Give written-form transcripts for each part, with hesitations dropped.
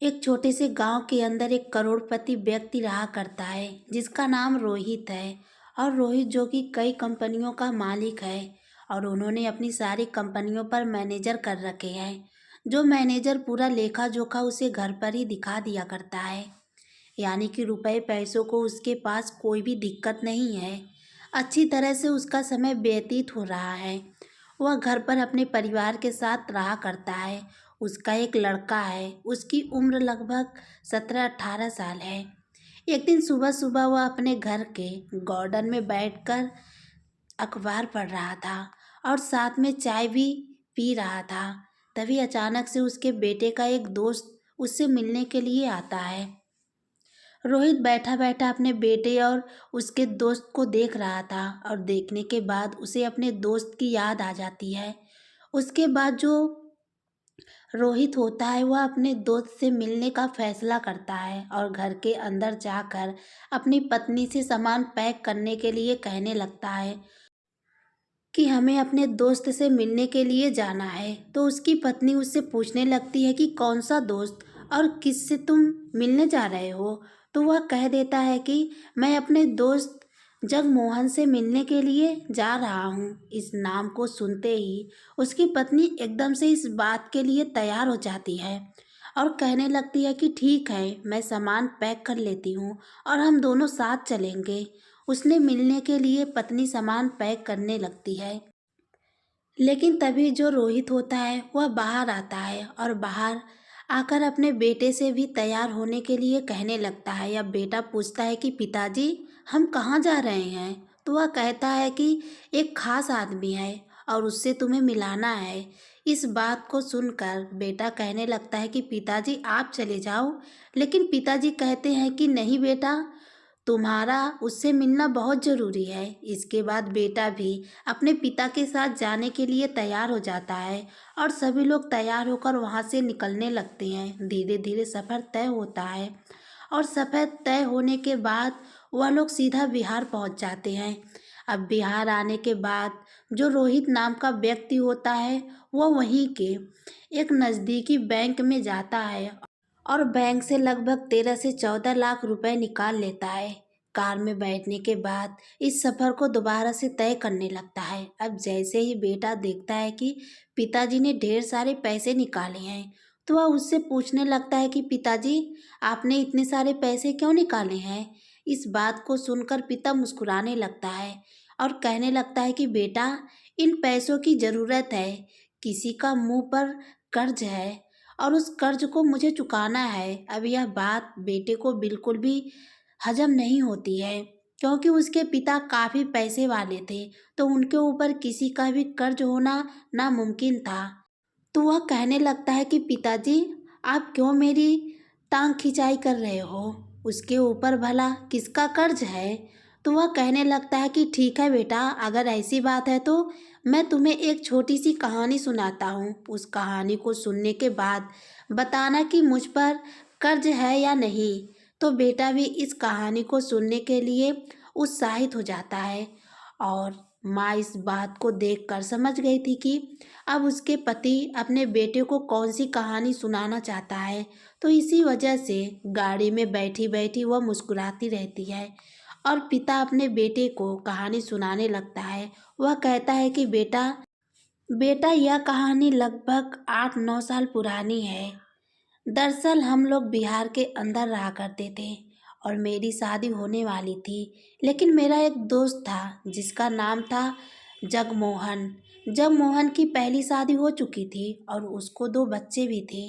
एक छोटे से गांव के अंदर एक करोड़पति व्यक्ति रहा करता है जिसका नाम रोहित है। और रोहित जो कि कई कंपनियों का मालिक है और उन्होंने अपनी सारी कंपनियों पर मैनेजर कर रखे हैं। जो मैनेजर पूरा लेखा जोखा उसे घर पर ही दिखा दिया करता है। यानी कि रुपए पैसों को उसके पास कोई भी दिक्कत नहीं है। अच्छी तरह से उसका समय व्यतीत हो रहा है। वह घर पर अपने परिवार के साथ रहा करता है। उसका एक लड़का है, उसकी उम्र लगभग 17-18 साल है। एक दिन सुबह सुबह वह अपने घर के गार्डन में बैठकर अखबार पढ़ रहा था और साथ में चाय भी पी रहा था। तभी अचानक से उसके बेटे का एक दोस्त उससे मिलने के लिए आता है। रोहित बैठा बैठा अपने बेटे और उसके दोस्त को देख रहा था और देखने के बाद उसे अपने दोस्त की याद आ जाती है। उसके बाद जो रोहित होता है वह अपने दोस्त से मिलने का फैसला करता है और घर के अंदर जाकर अपनी पत्नी से सामान पैक करने के लिए कहने लगता है कि हमें अपने दोस्त से मिलने के लिए जाना है। तो उसकी पत्नी उससे पूछने लगती है कि कौन सा दोस्त और किससे तुम मिलने जा रहे हो। तो वह कह देता है कि मैं अपने दोस्त जगमोहन से मिलने के लिए जा रहा हूँ। इस नाम को सुनते ही उसकी पत्नी एकदम से इस बात के लिए तैयार हो जाती है और कहने लगती है कि ठीक है, मैं सामान पैक कर लेती हूँ और हम दोनों साथ चलेंगे। उसने मिलने के लिए पत्नी सामान पैक करने लगती है। लेकिन तभी जो रोहित होता है वह बाहर आता है और बाहर आकर अपने बेटे से भी तैयार होने के लिए कहने लगता है। या बेटा पूछता है कि पिताजी, हम कहाँ जा रहे हैं। तो वह कहता है कि एक खास आदमी है और उससे तुम्हें मिलाना है। इस बात को सुनकर बेटा कहने लगता है कि पिताजी आप चले जाओ। लेकिन पिताजी कहते हैं कि नहीं बेटा, तुम्हारा उससे मिलना बहुत ज़रूरी है। इसके बाद बेटा भी अपने पिता के साथ जाने के लिए तैयार हो जाता है और सभी लोग तैयार होकर वहाँ से निकलने लगते हैं। धीरे धीरे सफ़र तय होता है और सफ़र तय होने के बाद वह लोग सीधा बिहार पहुँच जाते हैं। अब बिहार आने के बाद जो रोहित नाम का व्यक्ति होता है वह वहीं के एक नज़दीकी बैंक में जाता है और बैंक से लगभग 13 से 14 लाख रुपए निकाल लेता है। कार में बैठने के बाद इस सफ़र को दोबारा से तय करने लगता है। अब जैसे ही बेटा देखता है कि पिताजी ने ढेर सारे पैसे निकाले हैं तो वह उससे पूछने लगता है कि पिताजी, आपने इतने सारे पैसे क्यों निकाले हैं। इस बात को सुनकर पिता मुस्कुराने लगता है और कहने लगता है कि बेटा, इन पैसों की ज़रूरत है। किसी का मुंह पर कर्ज है और उस कर्ज को मुझे चुकाना है। अब यह बात बेटे को बिल्कुल भी हजम नहीं होती है क्योंकि उसके पिता काफ़ी पैसे वाले थे, तो उनके ऊपर किसी का भी कर्ज होना नामुमकिन था। तो वह कहने लगता है कि पिताजी, आप क्यों मेरी टांग खिंचाई कर रहे हो। उसके ऊपर भला किसका कर्ज है। तो वह कहने लगता है कि ठीक है बेटा, अगर ऐसी बात है तो मैं तुम्हें एक छोटी सी कहानी सुनाता हूँ। उस कहानी को सुनने के बाद बताना कि मुझ पर कर्ज है या नहीं। तो बेटा भी इस कहानी को सुनने के लिए उत्साहित हो जाता है और माँ इस बात को देखकर समझ गई थी कि अब उसके पति अपने बेटे को कौन सी कहानी सुनाना चाहता है। तो इसी वजह से गाड़ी में बैठी बैठी वह मुस्कुराती रहती है और पिता अपने बेटे को कहानी सुनाने लगता है। वह कहता है कि बेटा बेटा यह कहानी लगभग 8-9 साल पुरानी है। दरअसल हम लोग बिहार के अंदर रहा करते थे और मेरी शादी होने वाली थी। लेकिन मेरा एक दोस्त था जिसका नाम था जगमोहन। जगमोहन की पहली शादी हो चुकी थी और उसको 2 बच्चे भी थे,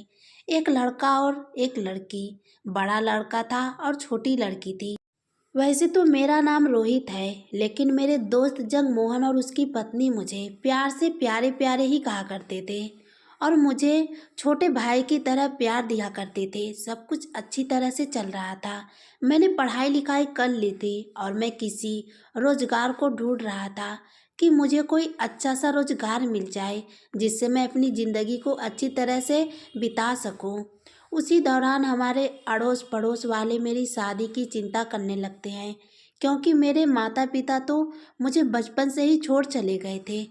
एक लड़का और एक लड़की। बड़ा लड़का था और छोटी लड़की थी। वैसे तो मेरा नाम रोहित है, लेकिन मेरे दोस्त जगमोहन और उसकी पत्नी मुझे प्यार से प्यारे प्यारे ही कहा करते थे और मुझे छोटे भाई की तरह प्यार दिया करते थे। सब कुछ अच्छी तरह से चल रहा था। मैंने पढ़ाई लिखाई कर ली थी और मैं किसी रोज़गार को ढूंढ रहा था कि मुझे कोई अच्छा सा रोज़गार मिल जाए जिससे मैं अपनी ज़िंदगी को अच्छी तरह से बिता सकूं। उसी दौरान हमारे अड़ोस पड़ोस वाले मेरी शादी की चिंता करने लगते हैं क्योंकि मेरे माता पिता तो मुझे बचपन से ही छोड़ चले गए थे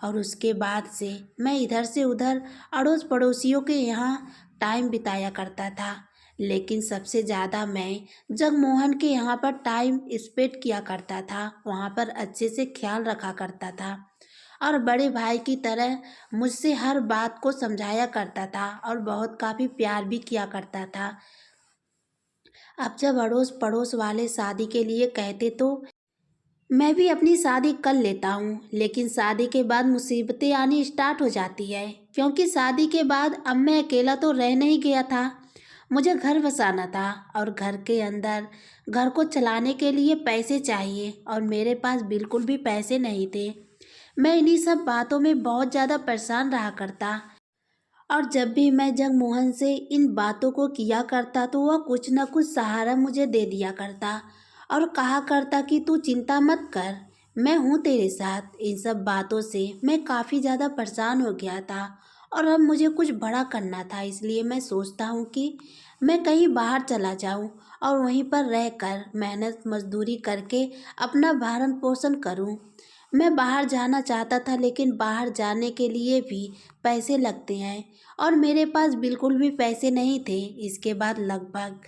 और उसके बाद से मैं इधर से उधर अड़ोस पड़ोसियों के यहाँ टाइम बिताया करता था। लेकिन सबसे ज़्यादा मैं जगमोहन के यहाँ पर टाइम स्पेंड किया करता था, वहाँ पर अच्छे से ख्याल रखा करता था और बड़े भाई की तरह मुझसे हर बात को समझाया करता था और बहुत काफ़ी प्यार भी किया करता था। अब जब अड़ोस पड़ोस वाले शादी के लिए कहते तो मैं भी अपनी शादी कर लेता हूँ, लेकिन शादी के बाद मुसीबतें आनी स्टार्ट हो जाती है, क्योंकि शादी के बाद अब मैं अकेला तो रह नहीं गया था। मुझे घर बसाना था और घर के अंदर घर को चलाने के लिए पैसे चाहिए और मेरे पास बिल्कुल भी पैसे नहीं थे। मैं इन्हीं सब बातों में बहुत ज़्यादा परेशान रहा करता और जब भी मैं जगमोहन से इन बातों को किया करता तो वह कुछ न कुछ सहारा मुझे दे दिया करता और कहा करता कि तू चिंता मत कर, मैं हूँ तेरे साथ। इन सब बातों से मैं काफ़ी ज़्यादा परेशान हो गया था और अब मुझे कुछ बड़ा करना था, इसलिए मैं सोचता हूँ कि मैं कहीं बाहर चला जाऊँ और वहीं पर रहकर मेहनत मजदूरी करके अपना भरण पोषण करूँ। मैं बाहर जाना चाहता था, लेकिन बाहर जाने के लिए भी पैसे लगते हैं और मेरे पास बिल्कुल भी पैसे नहीं थे। इसके बाद लगभग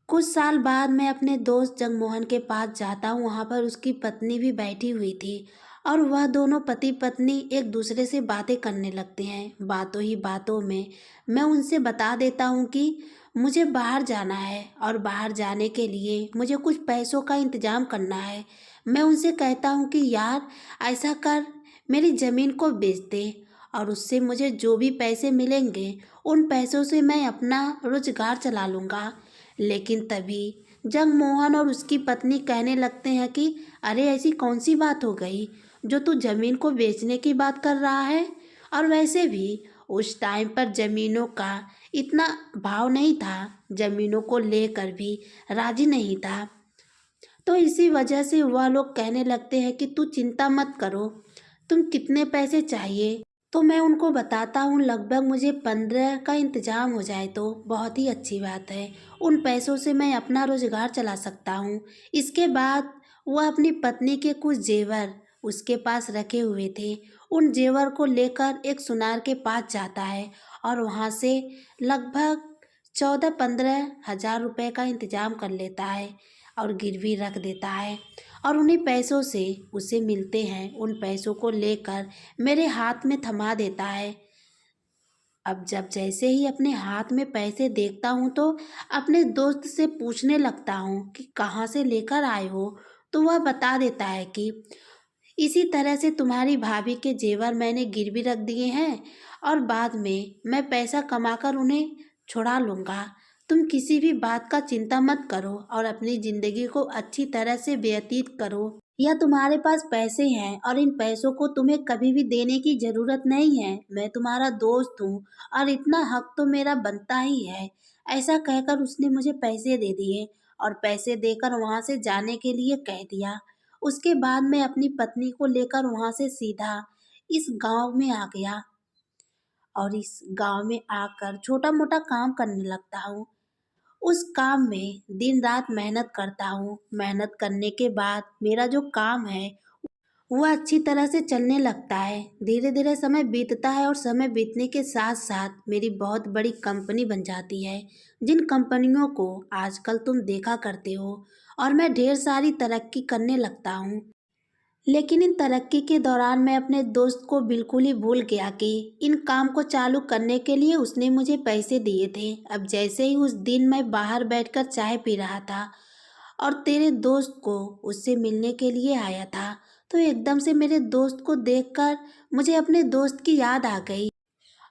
कुछ साल बाद मैं अपने दोस्त जगमोहन के पास जाता हूँ, वहाँ पर उसकी पत्नी भी बैठी हुई थी और वह दोनों पति पत्नी एक दूसरे से बातें करने लगते हैं। बातों ही बातों में मैं उनसे बता देता हूँ कि मुझे बाहर जाना है और बाहर जाने के लिए मुझे कुछ पैसों का इंतज़ाम करना है। मैं उनसे कहता हूँ कि यार ऐसा कर, मेरी ज़मीन को बेच दे और उससे मुझे जो भी पैसे मिलेंगे उन पैसों से मैं अपना रोजगार चला लूँगा। लेकिन तभी जगमोहन और उसकी पत्नी कहने लगते हैं कि अरे ऐसी कौन सी बात हो गई जो तू जमीन को बेचने की बात कर रहा है, और वैसे भी उस टाइम पर जमीनों का इतना भाव नहीं था, जमीनों को लेकर भी राजी नहीं था। तो इसी वजह से वह लोग कहने लगते हैं कि तू चिंता मत करो, तुम कितने पैसे चाहिए। तो मैं उनको बताता हूँ लगभग मुझे 15 का इंतज़ाम हो जाए तो बहुत ही अच्छी बात है, उन पैसों से मैं अपना रोज़गार चला सकता हूँ। इसके बाद वह अपनी पत्नी के कुछ जेवर उसके पास रखे हुए थे, उन जेवर को लेकर एक सुनार के पास जाता है और वहाँ से लगभग 14-15 हज़ार रुपये का इंतज़ाम कर लेता है और गिरवी रख देता है और उन्हीं पैसों से उसे मिलते हैं। उन पैसों को लेकर मेरे हाथ में थमा देता है। अब जब जैसे ही अपने हाथ में पैसे देखता हूँ तो अपने दोस्त से पूछने लगता हूँ कि कहाँ से लेकर आए हो। तो वह बता देता है कि इसी तरह से तुम्हारी भाभी के जेवर मैंने गिरवी रख दिए हैं और बाद में मैं पैसा कमाकर उन्हें छुड़ा लूँगा। तुम किसी भी बात का चिंता मत करो और अपनी ज़िंदगी को अच्छी तरह से व्यतीत करो। या तुम्हारे पास पैसे हैं और इन पैसों को तुम्हें कभी भी देने की ज़रूरत नहीं है। मैं तुम्हारा दोस्त हूँ और इतना हक तो मेरा बनता ही है। ऐसा कहकर उसने मुझे पैसे दे दिए और पैसे देकर वहाँ से जाने के लिए कह दिया। उसके बाद मैं अपनी पत्नी को लेकर वहाँ से सीधा इस गांव में आ गया और इस गांव में आकर छोटा मोटा काम करने लगता हूँ। उस काम में दिन रात मेहनत करता हूँ। मेहनत करने के बाद मेरा जो काम है वह अच्छी तरह से चलने लगता है। धीरे धीरे समय बीतता है और समय बीतने के साथ साथ मेरी बहुत बड़ी कंपनी बन जाती है, जिन कंपनियों को आजकल तुम देखा करते हो, और मैं ढेर सारी तरक्की करने लगता हूँ। लेकिन इन तरक्की के दौरान मैं अपने दोस्त को बिल्कुल ही भूल गया कि इन काम को चालू करने के लिए उसने मुझे पैसे दिए थे। अब जैसे ही उस दिन मैं बाहर बैठकर चाय पी रहा था और तेरे दोस्त को उससे मिलने के लिए आया था, तो एकदम से मेरे दोस्त को देखकर मुझे अपने दोस्त की याद आ गई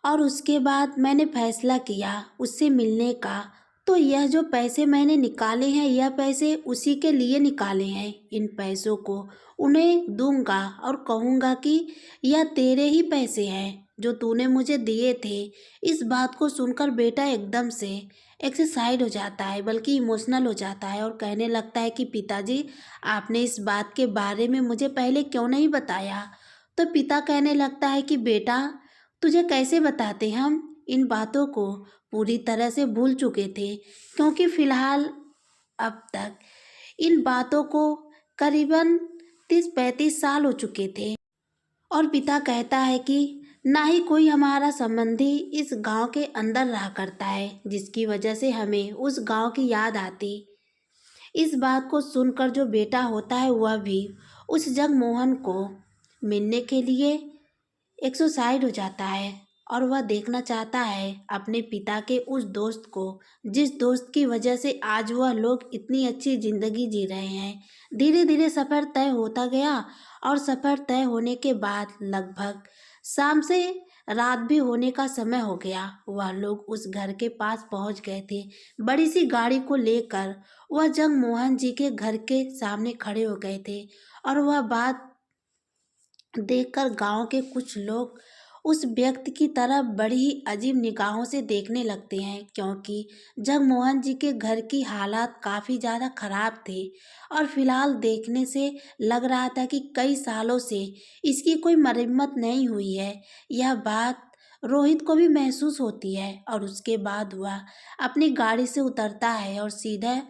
और उसके बाद मैंने फैसला किया उससे मिलने का। तो यह जो पैसे मैंने निकाले हैं, यह पैसे उसी के लिए निकाले हैं। इन पैसों को उन्हें दूंगा और कहूँगा कि यह तेरे ही पैसे हैं जो तूने मुझे दिए थे। इस बात को सुनकर बेटा एकदम से एक्साइड हो जाता है, बल्कि इमोशनल हो जाता है और कहने लगता है कि पिताजी, आपने इस बात के बारे में मुझे पहले क्यों नहीं बताया। तो पिता कहने लगता है कि बेटा, तुझे कैसे बताते, हम इन बातों को पूरी तरह से भूल चुके थे, क्योंकि फिलहाल अब तक इन बातों को करीबन 30-35 साल हो चुके थे। और पिता कहता है कि ना ही कोई हमारा संबंधी इस गांव के अंदर रहा करता है, जिसकी वजह से हमें उस गांव की याद आती। इस बात को सुनकर जो बेटा होता है वह भी उस जगमोहन को मिलने के लिए 160 हो जाता है और वह देखना चाहता है अपने पिता के उस दोस्त को, जिस दोस्त की वजह से आज वह लोग इतनी अच्छी ज़िंदगी जी रहे हैं। धीरे धीरे सफ़र तय होता गया और सफ़र तय होने के बाद लगभग शाम से रात भी होने का समय हो गया। वह लोग उस घर के पास पहुंच गए थे। बड़ी सी गाड़ी को लेकर वह जगमोहन जी के घर के सामने खड़े हो गए थे और वह बात देखकर गांव के कुछ लोग उस व्यक्ति की तरफ बड़ी ही अजीब निगाहों से देखने लगते हैं, क्योंकि जगमोहन जी के घर की हालात काफ़ी ज़्यादा खराब थे और फिलहाल देखने से लग रहा था कि कई सालों से इसकी कोई मरम्मत नहीं हुई है। यह बात रोहित को भी महसूस होती है और उसके बाद वह अपनी गाड़ी से उतरता है और सीधे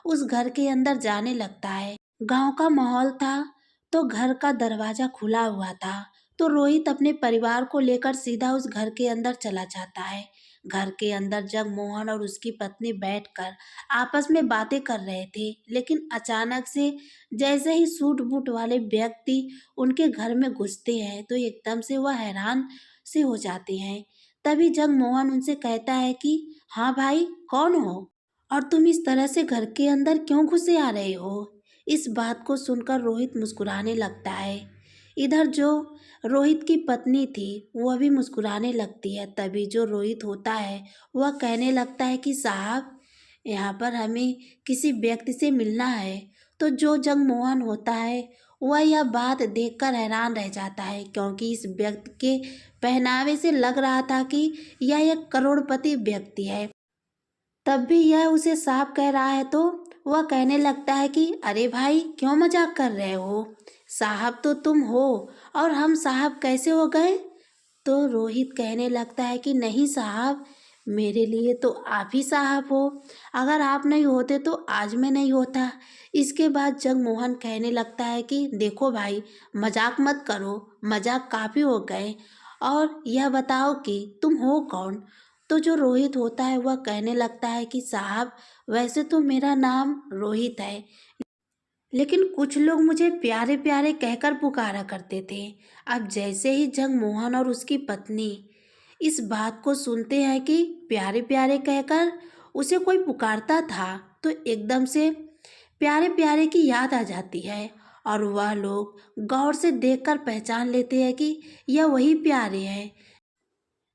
उस घर के अंदर जाने लगता है। गांव का माहौल था तो घर का दरवाजा खुला हुआ था, तो रोहित अपने परिवार को लेकर सीधा उस घर के अंदर चला जाता है। घर के अंदर जगमोहन और उसकी पत्नी बैठकर आपस में बातें कर रहे थे, लेकिन अचानक से जैसे ही सूट बूट वाले व्यक्ति उनके घर में घुसते हैं तो एकदम से वह हैरान से हो जाते हैं। तभी जगमोहन उनसे कहता है कि हाँ भाई, कौन हो और तुम इस तरह से घर के अंदर क्यों घुसे आ रहे हो। इस बात को सुनकर रोहित मुस्कुराने लगता है। इधर जो रोहित की पत्नी थी वह भी मुस्कुराने लगती है। तभी जो रोहित होता है वह कहने लगता है कि साहब, यहाँ पर हमें किसी व्यक्ति से मिलना है। तो जो जगमोहन होता है वह यह बात देखकर हैरान रह जाता है, क्योंकि इस व्यक्ति के पहनावे से लग रहा था कि यह एक करोड़पति व्यक्ति है। तब भी यह उसे साफ कह रहा है तो वह कहने लगता है कि अरे भाई, क्यों मजाक कर रहे हो, साहब तो तुम हो और हम साहब कैसे हो गए। तो रोहित कहने लगता है कि नहीं साहब, मेरे लिए तो आप ही साहब हो, अगर आप नहीं होते तो आज मैं नहीं होता। इसके बाद जगमोहन कहने लगता है कि देखो भाई, मजाक मत करो, मजाक काफ़ी हो गए, और यह बताओ कि तुम हो कौन। तो जो रोहित होता है वह कहने लगता है कि साहब, वैसे तो मेरा नाम रोहित है, लेकिन कुछ लोग मुझे प्यारे प्यारे कहकर पुकारा करते थे। अब जैसे ही जगमोहन और उसकी पत्नी इस बात को सुनते हैं कि प्यारे प्यारे कहकर उसे कोई पुकारता था, तो एकदम से प्यारे प्यारे की याद आ जाती है और वह लोग गौर से देखकर पहचान लेते हैं कि यह वही प्यारे हैं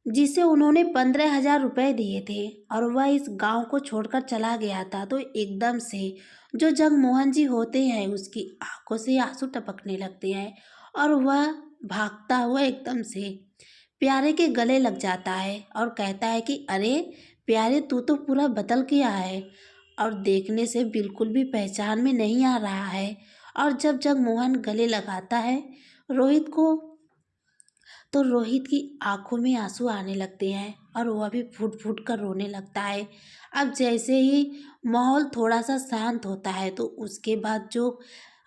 जिसे उन्होंने 15,000 रुपये दिए थे और वह इस गांव को छोड़कर चला गया था। तो एकदम से जो जगमोहन जी होते हैं उसकी आंखों से आंसू टपकने लगते हैं और वह भागता हुआ एकदम से प्यारे के गले लग जाता है और कहता है कि अरे प्यारे, तू तो पूरा बदल गया है और देखने से बिल्कुल भी पहचान में नहीं आ रहा है। और जब जगमोहन गले लगाता है रोहित को, तो रोहित की आंखों में आंसू आने लगते हैं और वह भी फूट फूट कर रोने लगता है। अब जैसे ही माहौल थोड़ा सा शांत होता है तो उसके बाद जो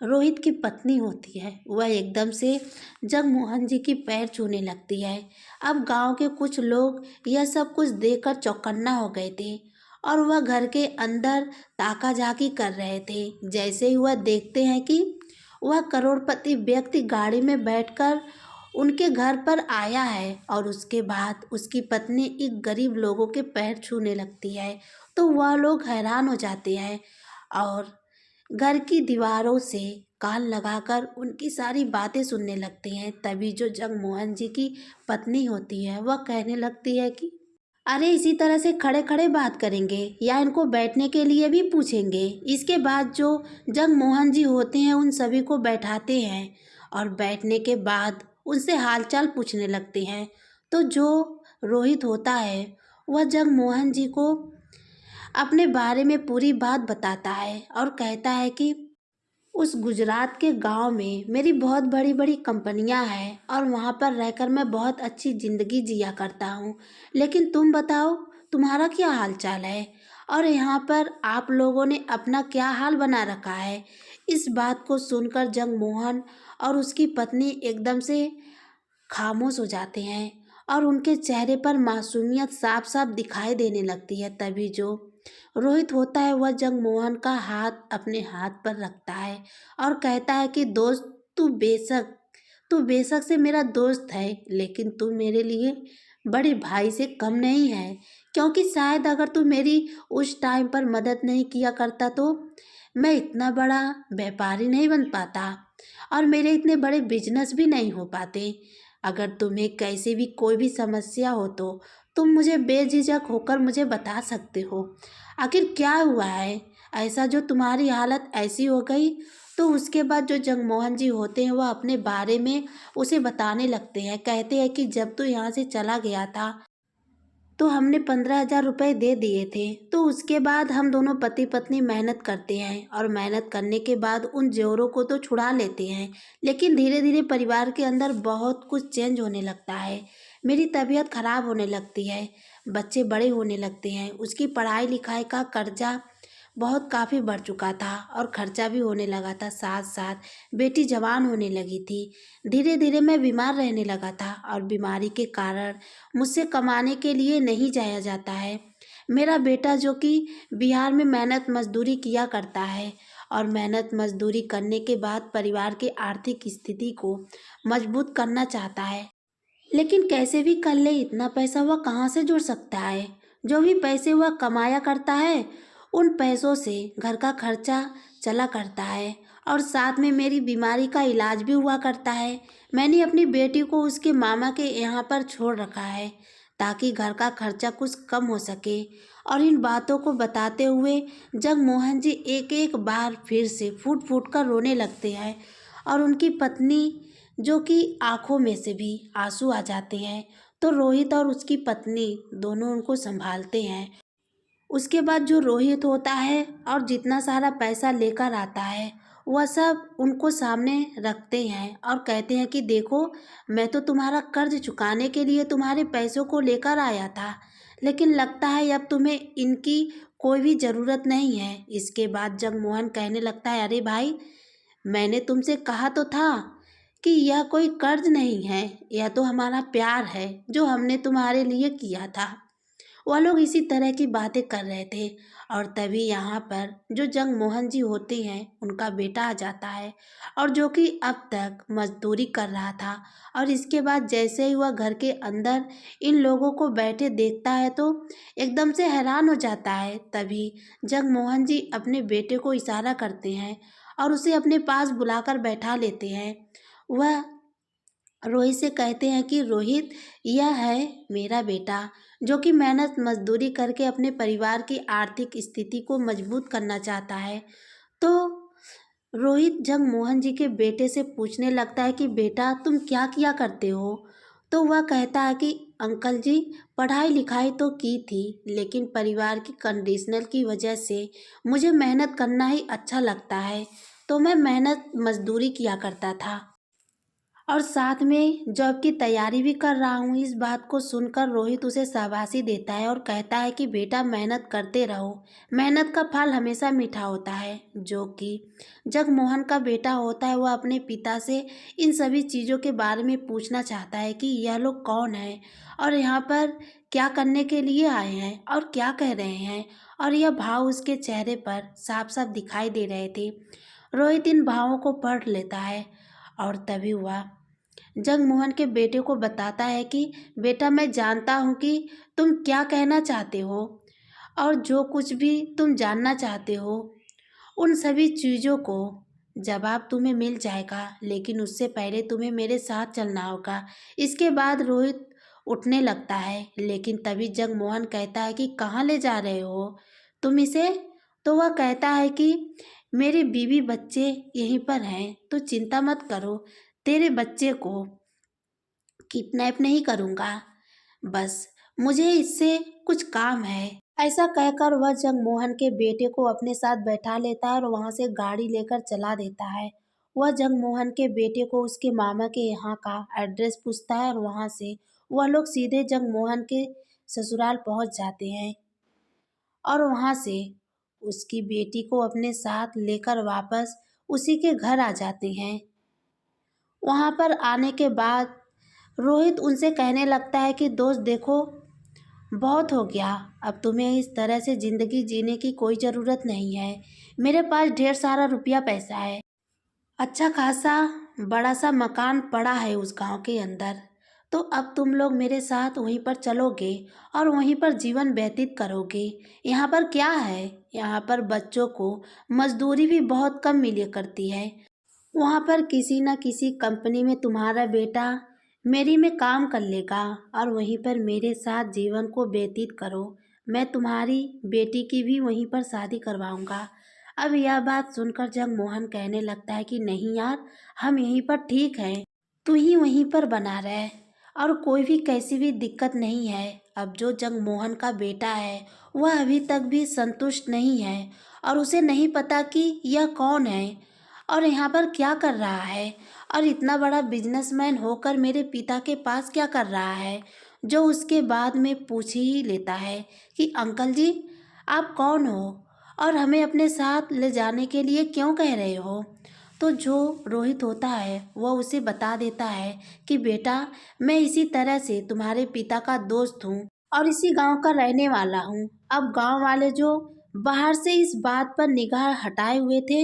रोहित की पत्नी होती है वह एकदम से जगमोहन जी की पैर छूने लगती है। अब गांव के कुछ लोग यह सब कुछ देखकर चौकन्ना हो गए थे और वह घर के अंदर ताका झाकी कर रहे थे। जैसे ही वह देखते हैं कि वह करोड़पति व्यक्ति गाड़ी में बैठकर उनके घर पर आया है और उसके बाद उसकी पत्नी एक गरीब लोगों के पैर छूने लगती है, तो वह लोग हैरान हो जाते हैं और घर की दीवारों से कान लगाकर उनकी सारी बातें सुनने लगते हैं। तभी जो जगमोहन जी की पत्नी होती है वह कहने लगती है कि अरे इसी तरह से खड़े खड़े बात करेंगे या इनको बैठने के लिए भी पूछेंगे। इसके बाद जो जगमोहन जी होते हैं उन सभी को बैठाते हैं और बैठने के बाद उनसे हालचाल पूछने लगते हैं। तो जो रोहित होता है वह जगमोहन जी को अपने बारे में पूरी बात बताता है और कहता है कि उस गुजरात के गांव में मेरी बहुत बड़ी बड़ी कंपनियां हैं और वहां पर रहकर मैं बहुत अच्छी ज़िंदगी जिया करता हूं। लेकिन तुम बताओ, तुम्हारा क्या हाल चाल है और यहाँ पर आप लोगों ने अपना क्या हाल बना रखा है। इस बात को सुनकर जगमोहन और उसकी पत्नी एकदम से खामोश हो जाते हैं और उनके चेहरे पर मासूमियत साफ साफ दिखाई देने लगती है। तभी जो रोहित होता है वह जगमोहन का हाथ अपने हाथ पर रखता है और कहता है कि दोस्त, तू बेशक से मेरा दोस्त है, लेकिन तू मेरे लिए बड़े भाई से कम नहीं है। क्योंकि शायद अगर तू मेरी उस टाइम पर मदद नहीं किया करता तो मैं इतना बड़ा व्यापारी नहीं बन पाता और मेरे इतने बड़े बिजनेस भी नहीं हो पाते। अगर तुम्हें कैसी भी कोई भी समस्या हो तो तुम मुझे बेझिझक होकर मुझे बता सकते हो। आखिर क्या हुआ है ऐसा जो तुम्हारी हालत ऐसी हो गई। तो उसके बाद जो जगमोहन जी होते हैं वह अपने बारे में उसे बताने लगते हैं। कहते हैं कि जब तू यहाँ से चला गया था तो हमने 15,000 रुपये दे दिए थे। तो उसके बाद हम दोनों पति पत्नी मेहनत करते हैं और मेहनत करने के बाद उन जेवरों को तो छुड़ा लेते हैं, लेकिन धीरे धीरे परिवार के अंदर बहुत कुछ चेंज होने लगता है। मेरी तबीयत खराब होने लगती है, बच्चे बड़े होने लगते हैं, उसकी पढ़ाई लिखाई का कर्जा बहुत काफ़ी बढ़ चुका था और खर्चा भी होने लगा था। साथ साथ बेटी जवान होने लगी थी। धीरे धीरे मैं बीमार रहने लगा था और बीमारी के कारण मुझसे कमाने के लिए नहीं जाया जाता है। मेरा बेटा जो कि बिहार में मेहनत मजदूरी किया करता है और मेहनत मजदूरी करने के बाद परिवार की आर्थिक स्थिति को मजबूत करना चाहता है, लेकिन कैसे भी कर ले इतना पैसा वह कहाँ से जुड़ सकता है। जो भी पैसे वह कमाया करता है उन पैसों से घर का खर्चा चला करता है और साथ में मेरी बीमारी का इलाज भी हुआ करता है। मैंने अपनी बेटी को उसके मामा के यहाँ पर छोड़ रखा है ताकि घर का खर्चा कुछ कम हो सके। और इन बातों को बताते हुए जगमोहन जी एक एक बार फिर से फूट फूट कर रोने लगते हैं और उनकी पत्नी जो कि आंखों में से भी आंसू आ जाते हैं। तो रोहित और उसकी पत्नी दोनों उनको संभालते हैं। उसके बाद जो रोहित होता है और जितना सारा पैसा लेकर आता है वह सब उनको सामने रखते हैं और कहते हैं कि देखो, मैं तो तुम्हारा कर्ज चुकाने के लिए तुम्हारे पैसों को लेकर आया था, लेकिन लगता है अब तुम्हें इनकी कोई भी ज़रूरत नहीं है। इसके बाद जगमोहन कहने लगता है, अरे भाई, मैंने तुमसे कहा तो था कि यह कोई कर्ज नहीं है, यह तो हमारा प्यार है जो हमने तुम्हारे लिए किया था। वह लोग इसी तरह की बातें कर रहे थे और तभी यहाँ पर जो जगमोहन जी होते हैं उनका बेटा आ जाता है और जो कि अब तक मजदूरी कर रहा था। और इसके बाद जैसे ही वह घर के अंदर इन लोगों को बैठे देखता है तो एकदम से हैरान हो जाता है। तभी जगमोहन जी अपने बेटे को इशारा करते हैं और उसे अपने पास बुलाकर बैठा लेते हैं। वह रोहित से कहते हैं कि रोहित, यह है मेरा बेटा जो कि मेहनत मजदूरी करके अपने परिवार की आर्थिक स्थिति को मजबूत करना चाहता है। तो रोहित जगमोहन जी के बेटे से पूछने लगता है कि बेटा, तुम क्या किया करते हो। तो वह कहता है कि अंकल जी, पढ़ाई लिखाई तो की थी, लेकिन परिवार की कंडीशनल की वजह से मुझे मेहनत करना ही अच्छा लगता है, तो मैं मेहनत मजदूरी किया करता था और साथ में जॉब की तैयारी भी कर रहा हूँ। इस बात को सुनकर रोहित उसे शाबाशी देता है और कहता है कि बेटा, मेहनत करते रहो, मेहनत का फल हमेशा मीठा होता है। जो कि जगमोहन का बेटा होता है वह अपने पिता से इन सभी चीज़ों के बारे में पूछना चाहता है कि यह लोग कौन है और यहाँ पर क्या करने के लिए आए हैं और क्या कह रहे हैं। और यह भाव उसके चेहरे पर साफ साफ दिखाई दे रहे थे। रोहित इन भावों को पढ़ लेता है और तभी वह जगमोहन के बेटे को बताता है कि बेटा, मैं जानता हूँ कि तुम क्या कहना चाहते हो और जो कुछ भी तुम जानना चाहते हो उन सभी चीज़ों को जवाब तुम्हें मिल जाएगा, लेकिन उससे पहले तुम्हें मेरे साथ चलना होगा। इसके बाद रोहित उठने लगता है, लेकिन तभी जगमोहन कहता है कि कहाँ ले जा रहे हो तुम इसे। तो वह कहता है कि मेरे बीवी बच्चे यहीं पर हैं, तो चिंता मत करो, तेरे बच्चे को किडनैप नहीं करूँगा, बस मुझे इससे कुछ काम है। ऐसा कहकर वह जगमोहन के बेटे को अपने साथ बैठा लेता है और वहाँ से गाड़ी लेकर चला देता है। वह जगमोहन के बेटे को उसके मामा के यहाँ का एड्रेस पूछता है और वहाँ से वह लोग सीधे जगमोहन के ससुराल पहुँच जाते हैं और वहाँ से उसकी बेटी को अपने साथ लेकर वापस उसी के घर आ जाते हैं। वहाँ पर आने के बाद रोहित उनसे कहने लगता है कि दोस्त देखो, बहुत हो गया, अब तुम्हें इस तरह से ज़िंदगी जीने की कोई ज़रूरत नहीं है। मेरे पास ढेर सारा रुपया पैसा है, अच्छा खासा बड़ा सा मकान पड़ा है उस गांव के अंदर। तो अब तुम लोग मेरे साथ वहीं पर चलोगे और वहीं पर जीवन व्यतीत करोगे। यहाँ पर क्या है, यहाँ पर बच्चों को मजदूरी भी बहुत कम मिला करती है। वहाँ पर किसी न किसी कंपनी में तुम्हारा बेटा मेरी में काम कर लेगा और वहीं पर मेरे साथ जीवन को व्यतीत करो। मैं तुम्हारी बेटी की भी वहीं पर शादी करवाऊंगा। अब यह बात सुनकर जगमोहन कहने लगता है कि नहीं यार, हम यहीं पर ठीक हैं, तू ही वहीं पर बना रहे और कोई भी कैसी भी दिक्कत नहीं है। अब जो जगमोहन का बेटा है वह अभी तक भी संतुष्ट नहीं है और उसे नहीं पता कि यह कौन है और यहाँ पर क्या कर रहा है और इतना बड़ा बिजनेसमैन होकर मेरे पिता के पास क्या कर रहा है, जो उसके बाद में पूछ ही लेता है कि अंकल जी, आप कौन हो और हमें अपने साथ ले जाने के लिए क्यों कह रहे हो। तो जो रोहित होता है वह उसे बता देता है कि बेटा, मैं इसी तरह से तुम्हारे पिता का दोस्त हूँ और इसी गांव का रहने वाला हूँ। अब गांव वाले जो बाहर से इस बात पर निगाह हटाए हुए थे,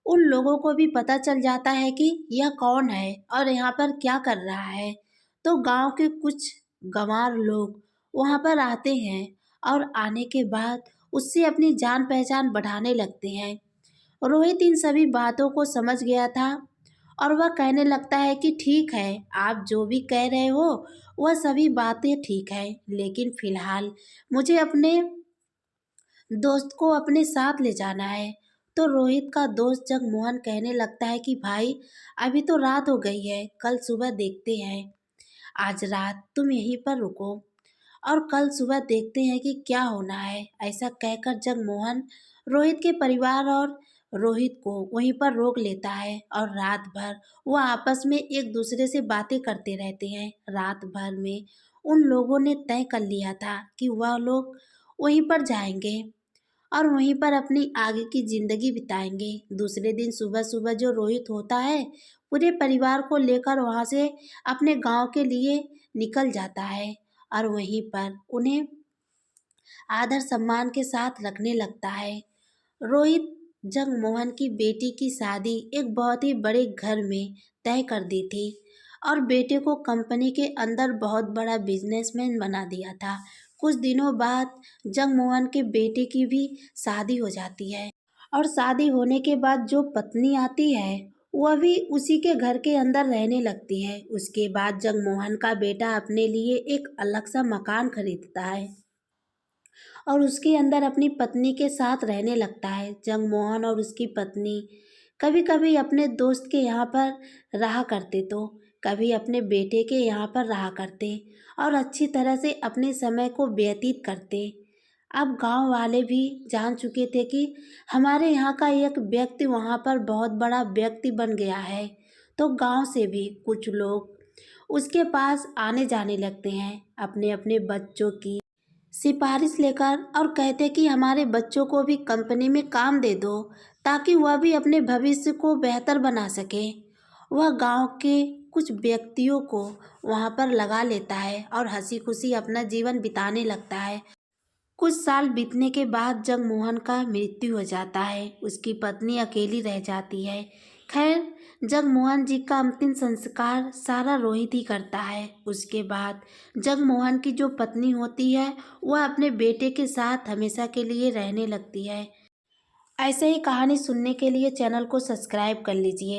उन लोगों को भी पता चल जाता है कि यह कौन है और यहाँ पर क्या कर रहा है। तो गांव के कुछ गंवार लोग वहाँ पर आते हैं और आने के बाद उससे अपनी जान पहचान बढ़ाने लगते हैं। रोहित इन सभी बातों को समझ गया था और वह कहने लगता है कि ठीक है, आप जो भी कह रहे हो वह सभी बातें ठीक है, लेकिन फिलहाल मुझे अपने दोस्त को अपने साथ ले जाना है। तो रोहित का दोस्त जगमोहन कहने लगता है कि भाई, अभी तो रात हो गई है, कल सुबह देखते हैं। आज रात तुम यहीं पर रुको और कल सुबह देखते हैं कि क्या होना है। ऐसा कहकर जगमोहन रोहित के परिवार और रोहित को वहीं पर रोक लेता है और रात भर वो आपस में एक दूसरे से बातें करते रहते हैं। रात भर में उन लोगों ने तय कर लिया था कि वह लोग वहीं पर जाएंगे और वहीं पर अपनी आगे की जिंदगी बिताएंगे। दूसरे दिन सुबह सुबह जो रोहित होता है पूरे परिवार को लेकर वहाँ से अपने गांव के लिए निकल जाता है और वहीं पर उन्हें आदर सम्मान के साथ रखने लगता है। रोहित जगमोहन की बेटी की शादी एक बहुत ही बड़े घर में तय कर दी थी और बेटे को कंपनी के अंदर बहुत बड़ा बिजनेसमैन बना दिया था। कुछ दिनों बाद जगमोहन के बेटे की भी शादी हो जाती है और शादी होने के बाद जो पत्नी आती है वह भी उसी के घर के अंदर रहने लगती है। उसके बाद जगमोहन का बेटा अपने लिए एक अलग सा मकान खरीदता है और उसके अंदर अपनी पत्नी के साथ रहने लगता है। जगमोहन और उसकी पत्नी कभी कभी अपने दोस्त के यहाँ पर रहा करते तो कभी अपने बेटे के यहाँ पर रहा करते और अच्छी तरह से अपने समय को व्यतीत करते। अब गांव वाले भी जान चुके थे कि हमारे यहाँ का एक व्यक्ति वहाँ पर बहुत बड़ा व्यक्ति बन गया है, तो गांव से भी कुछ लोग उसके पास आने जाने लगते हैं अपने अपने बच्चों की सिफारिश लेकर और कहते कि हमारे बच्चों को भी कंपनी में काम दे दो ताकि वह भी अपने भविष्य को बेहतर बना सके। वह गांव के कुछ व्यक्तियों को वहां पर लगा लेता है और हंसी खुशी अपना जीवन बिताने लगता है। कुछ साल बीतने के बाद जगमोहन का मृत्यु हो जाता है, उसकी पत्नी अकेली रह जाती है। खैर, जगमोहन जी का अंतिम संस्कार सारा रोहित ही करता है। उसके बाद जगमोहन की जो पत्नी होती है वह अपने बेटे के साथ हमेशा के लिए रहने लगती है। ऐसे ही कहानी सुनने के लिए चैनल को सब्सक्राइब कर लीजिए।